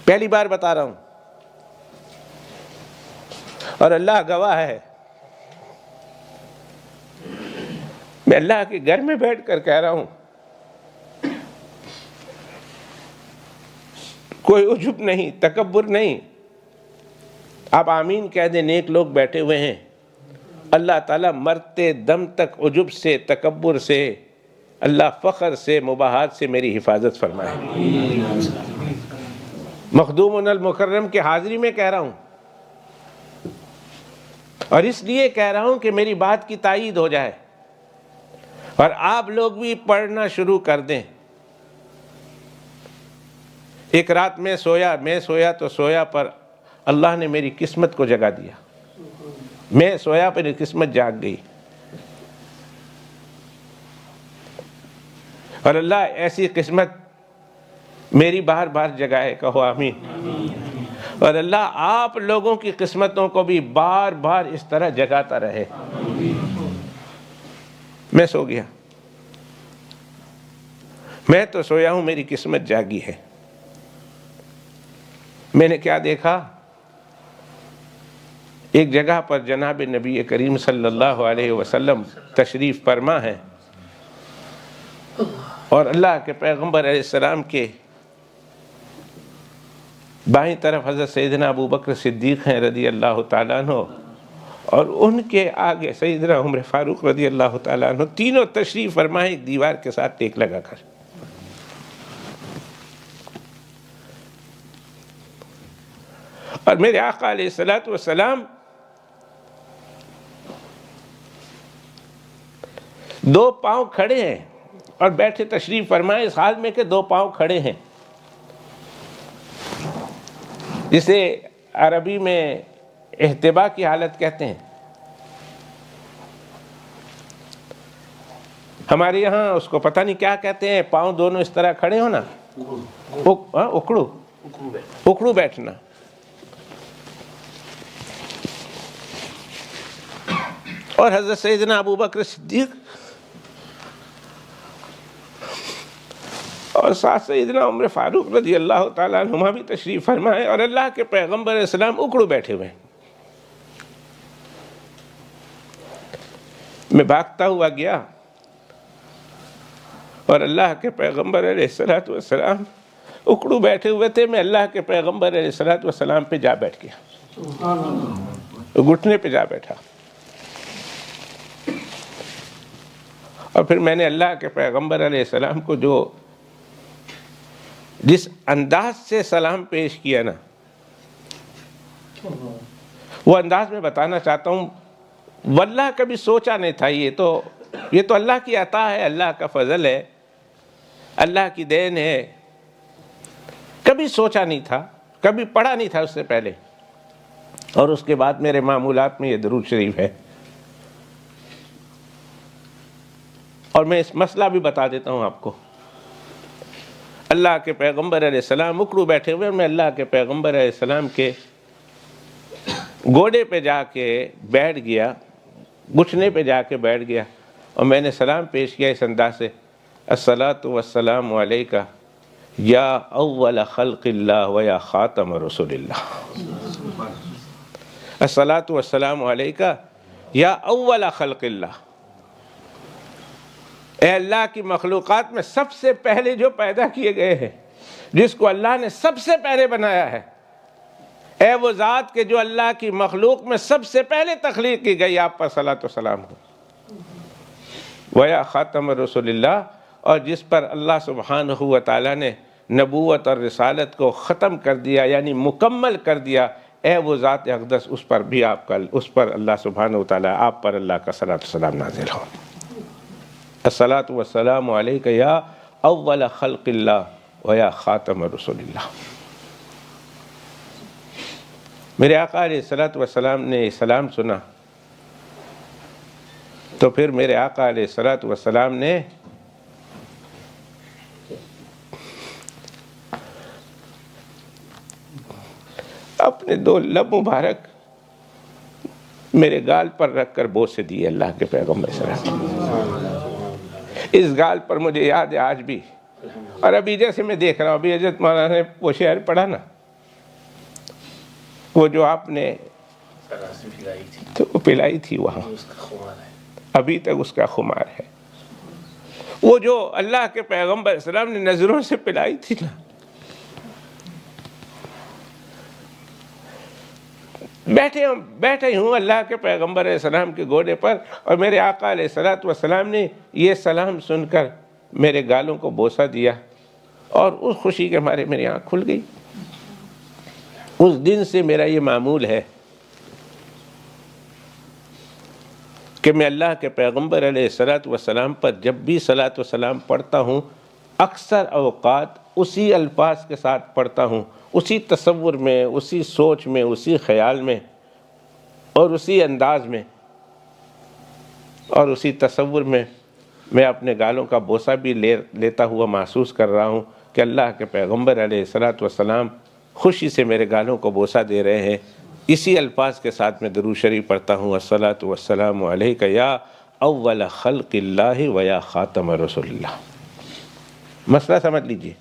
پہلی بار بتا رہا ہوں، اور اللہ گواہ ہے، میں اللہ کے گھر میں بیٹھ کر کہہ رہا ہوں، کوئی عجب نہیں، تکبر نہیں۔ آپ آمین کہہ دیں، نیک لوگ بیٹھے ہوئے ہیں، اللہ تعالیٰ مرتے دم تک عجب سے، تکبر سے، اللہ فخر سے، مباحات سے میری حفاظت فرمائے۔ مخدوم المکرم کے حاضری میں کہہ رہا ہوں، اور اس لیے کہہ رہا ہوں کہ میری بات کی تائید ہو جائے اور آپ لوگ بھی پڑھنا شروع کر دیں۔ ایک رات میں سویا تو سویا پر اللہ نے میری قسمت کو جگا دیا، میں سویا پر میری قسمت جاگ گئی، اور اللہ ایسی قسمت میری بار بار جگائے، کہو آمین۔ اور اللہ آپ لوگوں کی قسمتوں کو بھی بار بار اس طرح جگاتا رہے۔ میں سو گیا، میں تو سویا ہوں، میری قسمت جاگی ہے۔ میں نے کیا دیکھا؟ ایک جگہ پر جناب نبی کریم صلی اللہ علیہ وسلم تشریف فرما ہے، اور اللہ کے پیغمبر علیہ السلام کے بائیں طرف حضرت سیدنا ابو بکر صدیق ہیں رضی اللہ تعالیٰ عنہ، اور ان کے آگے سیدنا عمر فاروق رضی اللہ تعالیٰ عنہ، تینوں تشریف فرما ایک دیوار کے ساتھ ٹیک لگا کر۔ اور میرے آقا علیہ السلام دو پاؤں کھڑے ہیں اور بیٹھے تشریف فرمائے اس حال میں کہ دو پاؤں کھڑے ہیں، جسے عربی میں احتبا کی حالت کہتے ہیں۔ ہمارے یہاں اس کو پتہ نہیں کیا کہتے ہیں، پاؤں دونوں اس طرح کھڑے ہو نا، اکڑو بیٹھنا۔ اور حضرت سیدنا ابو بکر صدیق اور ساتھ سیدنا عمر فاروق رضی اللہ تعالیٰ عنہما بھی تشریف فرمائے، اور اللہ کے پیغمبر علیہ السلام اکڑو بیٹھے ہوئے ہیں۔ میں بھاگتا ہوا گیا، اور اللہ کے پیغمبر علیہ السلام اکڑو بیٹھے ہوئے تھے، میں اللہ کے پیغمبر علیہ السلام پہ جا بیٹھ گیا، گھٹنے پہ جا بیٹھا، اور پھر میں نے اللہ کے پیغمبر علیہ السلام کو جس انداز سے سلام پیش کیا نا، وہ انداز میں بتانا چاہتا ہوں، واللہ کبھی سوچا نہیں تھا، یہ تو اللہ کی عطا ہے، اللہ کا فضل ہے، اللہ کی دین ہے، کبھی سوچا نہیں تھا، کبھی پڑھا نہیں تھا اس سے پہلے، اور اس کے بعد میرے معمولات میں یہ درود شریف ہے۔ اور میں اس مسئلہ بھی بتا دیتا ہوں آپ کو، اللہ کے پیغمبر علیہ السلام اکڑو بیٹھے ہوئے، میں اللہ کے پیغمبر علیہ السلام کے گوڑے پہ جا کے بیٹھ گیا، گھٹنے پہ جا کے بیٹھ گیا، اور میں نے سلام پیش کیا اس انداز سے، الصلاۃ والسلام علیکہ یا اول خلق اللہ و یا خاتم رسول اللہ، الصلاۃ والسلام علیکہ یا اول خلق اللہ، اے اللہ کی مخلوقات میں سب سے پہلے جو پیدا کیے گئے ہیں، جس کو اللہ نے سب سے پہلے بنایا ہے، اے وہ ذات کہ جو اللہ کی مخلوق میں سب سے پہلے تخلیق کی گئی، آپ پر صلاۃ و سلام ہو، ویا خاتم رسول اللہ، اور جس پر اللہ سبحانہ و تعالیٰ نے نبوت اور رسالت کو ختم کر دیا، یعنی مکمل کر دیا، اے وہ ذات اقدس، اس پر بھی اس پر اللہ سبحانہ و تعالیٰ، آپ پر اللہ کا صلاۃ و سلام نازل ہو۔ الصلاۃ والسلام علیکہ یا اول خلق اللہ و یا خاتم رسول اللہ۔ میرے آقا علیہ الصلاۃ والسلام نے سلام سنا تو پھر میرے آقا علیہ الصلاۃ والسلام نے اپنے دو لب مبارک میرے گال پر رکھ کر بوسے دیے، اللہ کے پیغمبر صلی اللہ علیہ وسلم۔ اس گال پر مجھے یاد ہے آج بھی، اور ابھی جیسے میں دیکھ رہا ہوں، ابھی حضرت مولانا نے وہ شعر پڑھا نا، وہ جو آپ نے تو پلائی تھی وہاں ابھی تک اس کا خمار ہے. وہ جو اللہ کے پیغمبر اسلام نے نظروں سے پلائی تھی نا، بیٹھے ہوں اللہ کے پیغمبر علیہ السلام کے گھوڑے پر، اور میرے آقا علیہ السلام نے یہ سلام سن کر میرے گالوں کو بوسہ دیا، اور اس خوشی کے مارے میری آنکھ کھل گئی. اس دن سے میرا یہ معمول ہے کہ میں اللہ کے پیغمبر علیہ السلام پر جب بھی صلاۃ و سلام پڑھتا ہوں، اکثر اوقات اسی الفاظ کے ساتھ پڑھتا ہوں، اسی تصور میں، اسی سوچ میں، اسی خیال میں، اور اسی انداز میں اور اسی تصور میں میں اپنے گالوں کا بوسہ بھی لیتا ہوا محسوس کر رہا ہوں کہ اللہ کے پیغمبر علیہ السلام خوشی سے میرے گالوں کو بوسہ دے رہے ہیں. اسی الفاظ کے ساتھ میں درود شریف پڑھتا ہوں، الصلاۃ والسلام علیک یا اول خلق اللہ و یا خاتم رسول اللہ. مسئلہ سمجھ لیجیے.